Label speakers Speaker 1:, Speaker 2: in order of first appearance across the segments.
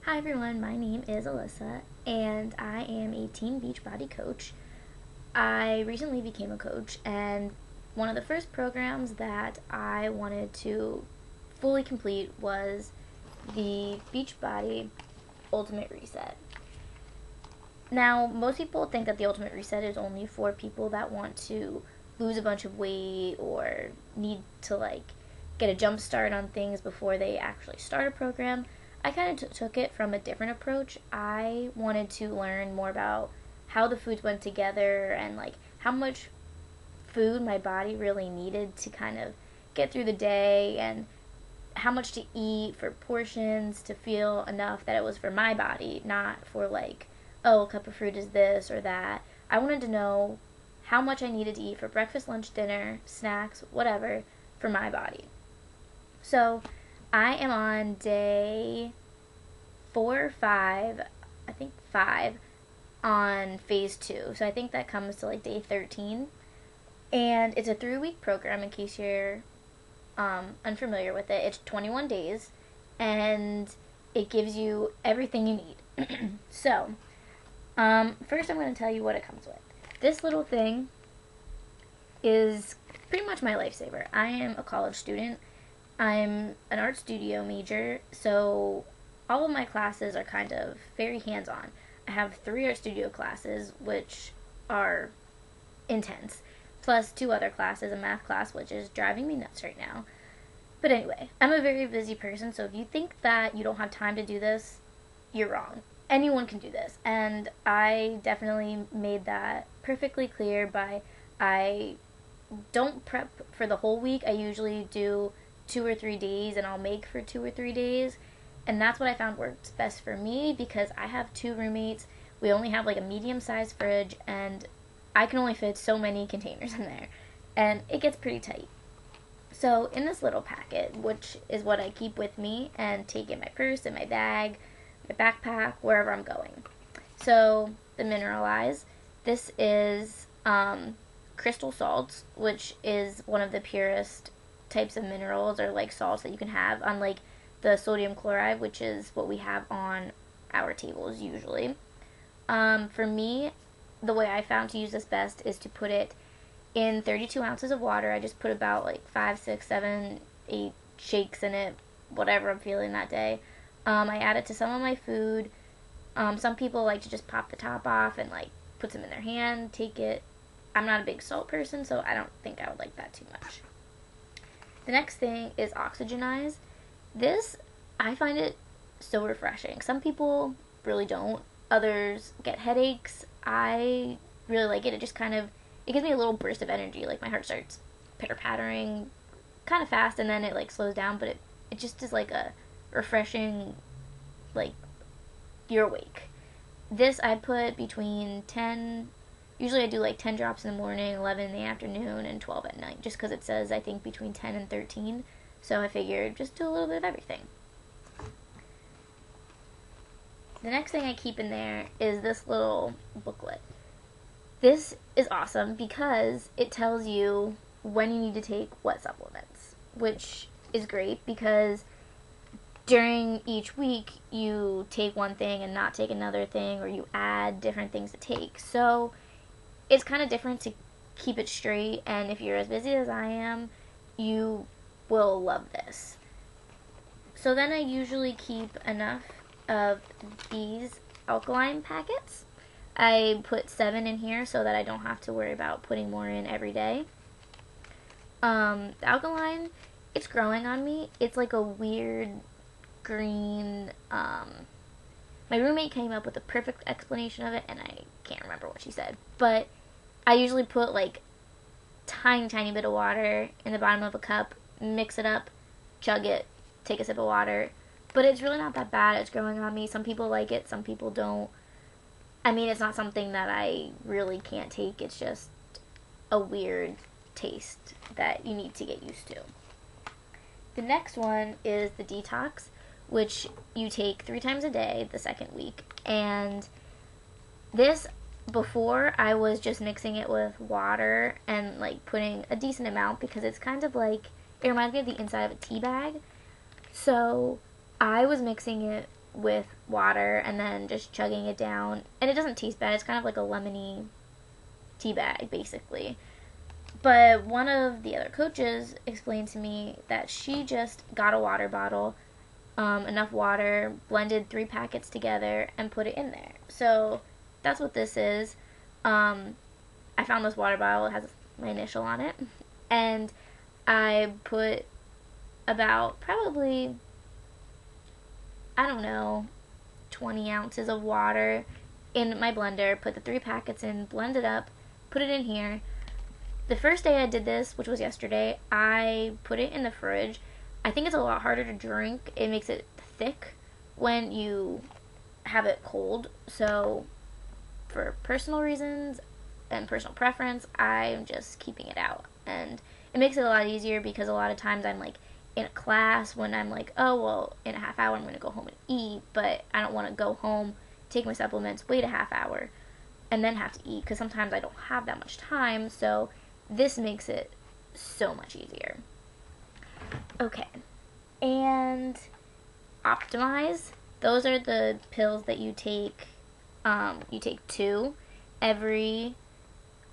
Speaker 1: Hi everyone, my name is Alyssa and I am a teen Beachbody coach. I recently became a coach, and one of the first programs that I wanted to fully complete was the Beachbody Ultimate Reset. Now, most people think that the Ultimate Reset is only for people that want to lose a bunch of weight or need to get a jump start on things before they actually start a program. I kind of took it from a different approach. I wanted to learn more about how the foods went together and how much food my body really needed to kind of get through the day, and how much to eat for portions to feel enough that it was for my body, not for oh, a cup of fruit is this or that. I wanted to know how much I needed to eat for breakfast, lunch, dinner, snacks, whatever, for my body. So I am on day 4 or 5, I think 5, on phase 2. So I think that comes to day 13. And it's a 3-week program, in case you're unfamiliar with it. It's 21 days, and it gives you everything you need. So, first I'm going to tell you what it comes with. This little thing is pretty much my lifesaver. I am a college student. I'm an art studio major, so all of my classes are kind of very hands-on. I have 3 art studio classes, which are intense, plus 2 other classes, a math class, which is driving me nuts right now. But anyway, I'm a very busy person, so if you think that you don't have time to do this, you're wrong. Anyone can do this, and I definitely made that perfectly clear by I don't prep for the whole week. I usually do 2 or 3 days, and I'll make for 2 or 3 days, and that's what I found works best for me, because I have 2 roommates. We only have a medium-sized fridge, and I can only fit so many containers in there, and it gets pretty tight. So in this little packet, which is what I keep with me and take in my purse, in my bag, my backpack, wherever I'm going. So the Mineralize, this is crystal salts, which is one of the purest types of minerals or salts that you can have, unlike the sodium chloride, which is what we have on our tables usually. For me, the way I found to use this best is to put it in 32 ounces of water. I just put about 5, 6, 7, 8 shakes in it, whatever I'm feeling that day. I add it to some of my food. Some people like to just pop the top off and put some in their hand, take it. I'm not a big salt person, so I don't think I would like that too much. The next thing is Oxygenize. This, I find it so refreshing. Some people really don't. Others get headaches. I really like it. It just it gives me a little burst of energy. My heart starts pitter-pattering kind of fast, and then it slows down, but it just is a refreshing, you're awake. This I put between 10, usually I do 10 drops in the morning, 11 in the afternoon, and 12 at night, just because it says I think between 10 and 13, so I figured just do a little bit of everything. The next thing I keep in there is this little booklet. This is awesome because it tells you when you need to take what supplements, which is great because during each week you take one thing and not take another thing, or you add different things to take. So it's kind of different to keep it straight, and if you're as busy as I am, you will love this. So then I usually keep enough of these alkaline packets. I put 7 in here so that I don't have to worry about putting more in every day. The alkaline, it's growing on me. It's a weird green. My roommate came up with a perfect explanation of it, and I can't remember what she said. But I usually put tiny bit of water in the bottom of a cup, mix it up, chug it, take a sip of water. But it's really not that bad. It's growing on me. Some people like it, some people don't. I mean, it's not something that I really can't take. It's just a weird taste that you need to get used to. The next one is the Detox, which you take 3 times a day the second week. And this, before, I was just mixing it with water and putting a decent amount, because it's kind of it reminds me of the inside of a tea bag. So I was mixing it with water and then just chugging it down. And it doesn't taste bad. It's kind of like a lemony tea bag, basically. But one of the other coaches explained to me that she just got a water bottle, enough water, blended 3 packets together, and put it in there. So that's what this is. I found this water bottle. It has my initial on it. And I put about probably, I don't know, 20 ounces of water in my blender, put the 3 packets in, blend it up, put it in here. The first day I did this, which was yesterday, I put it in the fridge. I think it's a lot harder to drink. It makes it thick when you have it cold. So for personal reasons and personal preference, I'm just keeping it out. And it makes it a lot easier because a lot of times I'm like in a class when I'm like, oh, well, in a half hour I'm going to go home and eat, but I don't want to go home, take my supplements, wait a half hour, and then have to eat because sometimes I don't have that much time. So this makes it so much easier. Okay, and Optimize. Those are the pills that you take. You take 2 every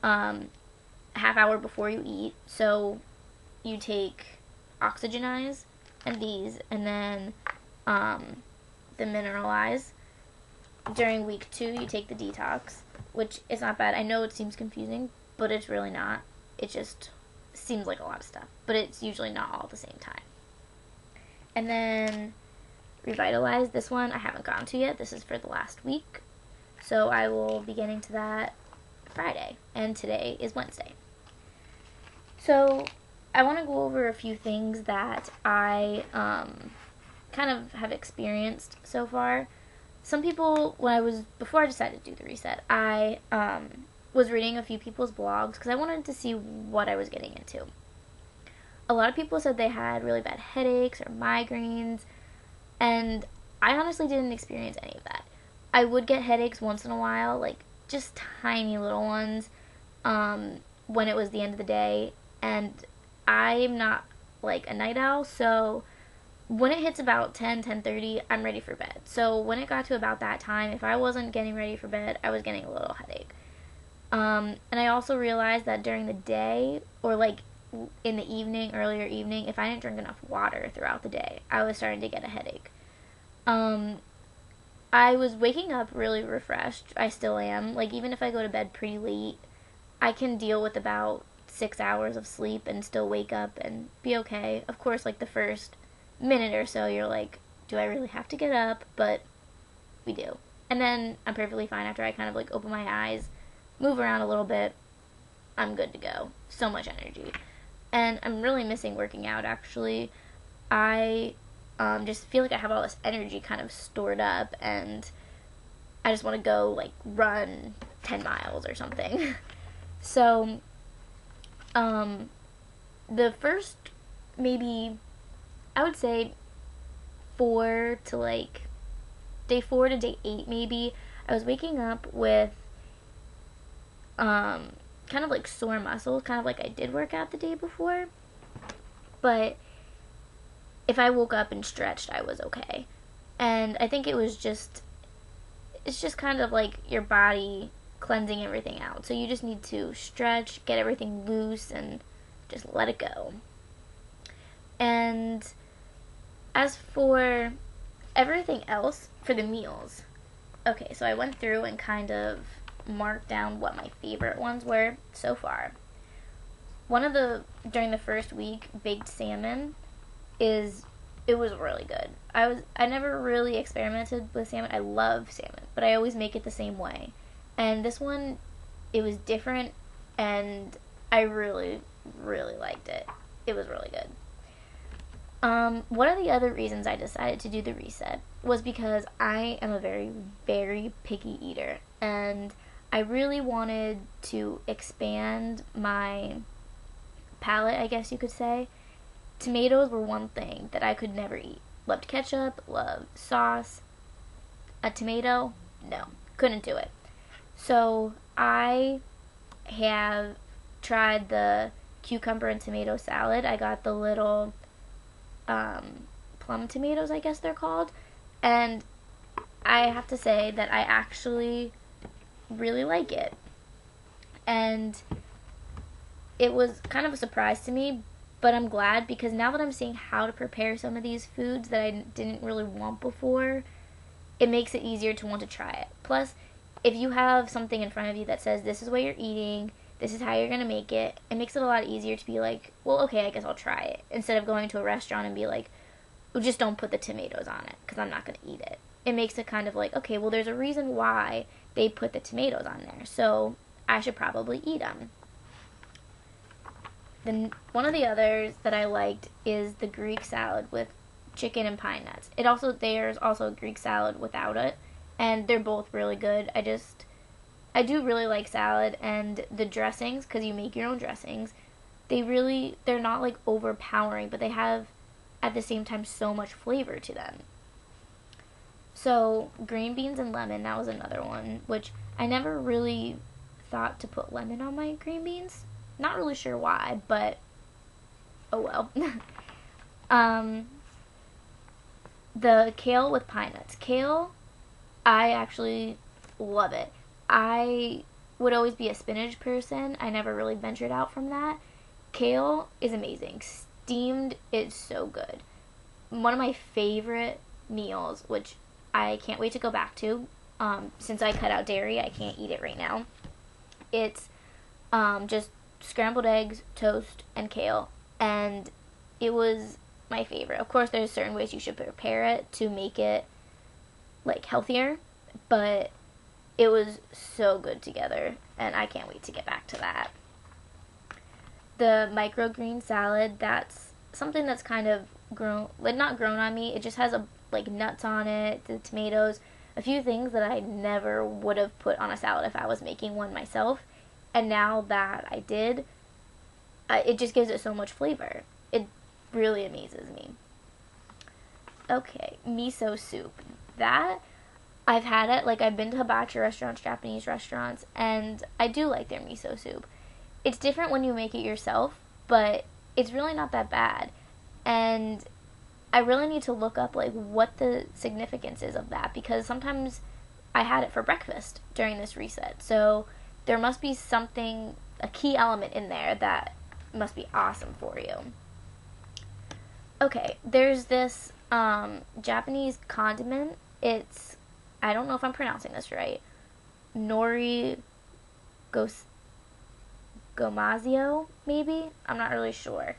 Speaker 1: half hour before you eat. So you take Oxygenize and these, and then the Mineralize. During week 2, you take the Detox, which is not bad. I know it seems confusing, but it's really not. It just seems like a lot of stuff, but it's usually not all at the same time. And then Revitalize, this one I haven't gotten to yet. This is for the last week, so I will be getting to that Friday, and today is Wednesday. So I want to go over a few things that I kind of have experienced so far. Some people, before I decided to do the reset, I was reading a few people's blogs because I wanted to see what I was getting into. A lot of people said they had really bad headaches or migraines, and I honestly didn't experience any of that. I would get headaches once in a while, like just tiny little ones, when it was the end of the day, and I'm not like a night owl, so when it hits about 10:30, I'm ready for bed. So when it got to about that time, if I wasn't getting ready for bed, I was getting a little headache. And I also realized that during the day, or like in the evening, earlier evening, if I didn't drink enough water throughout the day, I was starting to get a headache. I was waking up really refreshed. I still am. Like, even if I go to bed pretty late, I can deal with about 6 hours of sleep and still wake up and be okay. Of course, like the first minute or so, you're like, do I really have to get up? But we do. And then I'm perfectly fine after I kind of like open my eyes, move around a little bit. I'm good to go. So much energy. And I'm really missing working out, actually. I just feel like I have all this energy kind of stored up, and I just want to go like run 10 miles or something. So the first, maybe I would say day 4 to day 8 maybe, I was waking up with kind of like sore muscles, kind of like I did work out the day before, but if I woke up and stretched, I was okay. And I think it's just kind of like your body cleansing everything out. So you just need to stretch, get everything loose, and just let it go. And as for everything else, for the meals, okay, so I went through and kind of marked down what my favorite ones were so far. During the first week, baked salmon, it was really good. I never really experimented with salmon. I love salmon, but I always make it the same way. And this one, it was different, and I really, really liked it. It was really good. One of the other reasons I decided to do the reset was because I am a very, very picky eater, and I really wanted to expand my palate, I guess you could say. Tomatoes were one thing that I could never eat. Loved ketchup, loved sauce. A tomato? No, couldn't do it. So I have tried the cucumber and tomato salad. I got the little plum tomatoes, I guess they're called, and I have to say that I actually really like it. And it was kind of a surprise to me, but I'm glad because now that I'm seeing how to prepare some of these foods that I didn't really want before, it makes it easier to want to try it. Plus, if you have something in front of you that says this is what you're eating, this is how you're going to make it, it makes it a lot easier to be like, well, okay, I guess I'll try it. Instead of going to a restaurant and be like, well, just don't put the tomatoes on it because I'm not going to eat it. It makes it kind of like, okay, well, there's a reason why they put the tomatoes on there, so I should probably eat them. Then one of the others that I liked is the Greek salad with chicken and pine nuts. There's also a Greek salad without it, and they're both really good. I do really like salad, and the dressings, because you make your own dressings, they're not like overpowering, but they have at the same time so much flavor to them. So green beans and lemon, that was another one, which I never really thought to put lemon on my green beans. Not really sure why, but oh well. The kale with pine nuts. Kale, I actually love it. I would always be a spinach person. I never really ventured out from that. Kale is amazing. Steamed is so good. One of my favorite meals, which I can't wait to go back to. Since I cut out dairy, I can't eat it right now. It's just scrambled eggs, toast, and kale. And it was my favorite. Of course, there's certain ways you should prepare it to make it like healthier, but it was so good together, and I can't wait to get back to that. The microgreen salad, that's something that's kind of not grown on me. It just has like nuts on it, the tomatoes, a few things that I never would have put on a salad if I was making one myself. And now that I did, it just gives it so much flavor. It really amazes me. Okay, miso soup. That, I've had it, like I've been to hibachi restaurants, Japanese restaurants, and I do like their miso soup. It's different when you make it yourself, but it's really not that bad. And I really need to look up like what the significance is of that, because sometimes I had it for breakfast during this reset. So there must be something, a key element in there that must be awesome for you. Okay, there's this Japanese condiment. It's, I don't know if I'm pronouncing this right, nori gomazio, maybe? I'm not really sure.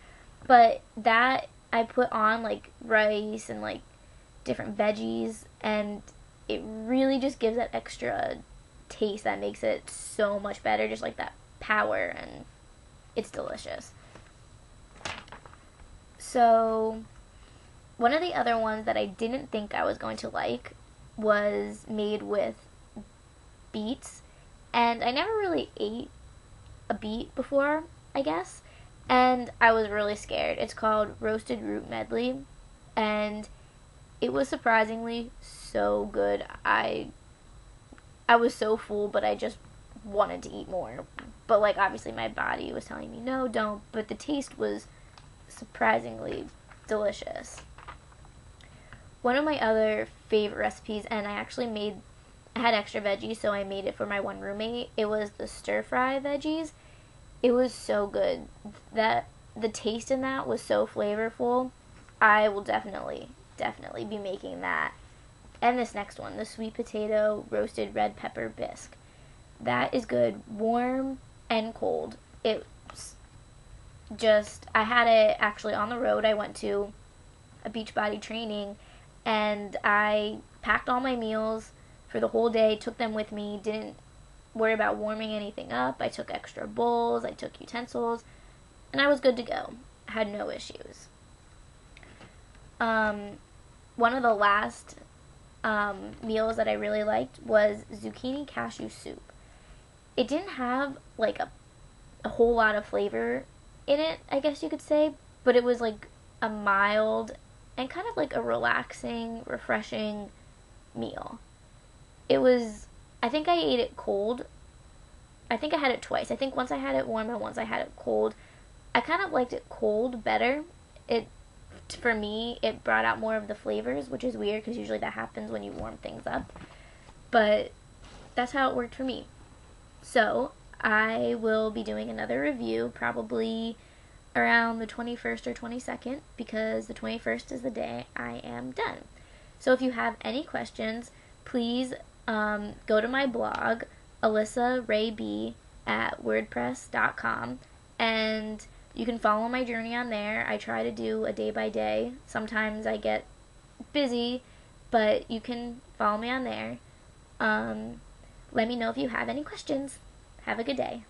Speaker 1: But that I put on like rice and like different veggies, and it really just gives that extra taste that makes it so much better, just like that power, and it's delicious. So one of the other ones that I didn't think I was going to like was made with beets, and I never really ate a beet before, I guess, and I was really scared. It's called roasted root medley, and it was surprisingly so good. I was so full, but I just wanted to eat more. But like obviously my body was telling me no, don't, but the taste was surprisingly delicious. One of my other favorite recipes, and I had extra veggies, so I made it for my one roommate. It was the stir fry veggies. It was so good. That the taste in that was so flavorful. I will definitely be making that. And this next one, the sweet potato roasted red pepper bisque. That is good, warm and cold. It's just, I had it actually on the road. I went to a Beachbody training, and I packed all my meals for the whole day, took them with me, didn't worry about warming anything up. I took extra bowls, I took utensils, and I was good to go. I had no issues. One of the last meals that I really liked was zucchini cashew soup. It didn't have like a whole lot of flavor in it, I guess you could say, but it was like a mild and kind of like a relaxing, refreshing meal. It was, I think I ate it cold. I think I had it twice. I think once I had it warm and once I had it cold. I kind of liked it cold better. It for me, it brought out more of the flavors, which is weird because usually that happens when you warm things up. But that's how it worked for me. So I will be doing another review probably around the 21st or 22nd, because the 21st is the day I am done. So if you have any questions, please go to my blog, alyssaRayB at wordpress.com, and you can follow my journey on there. I try to do a day by day. Sometimes I get busy, but you can follow me on there. Let me know if you have any questions. Have a good day.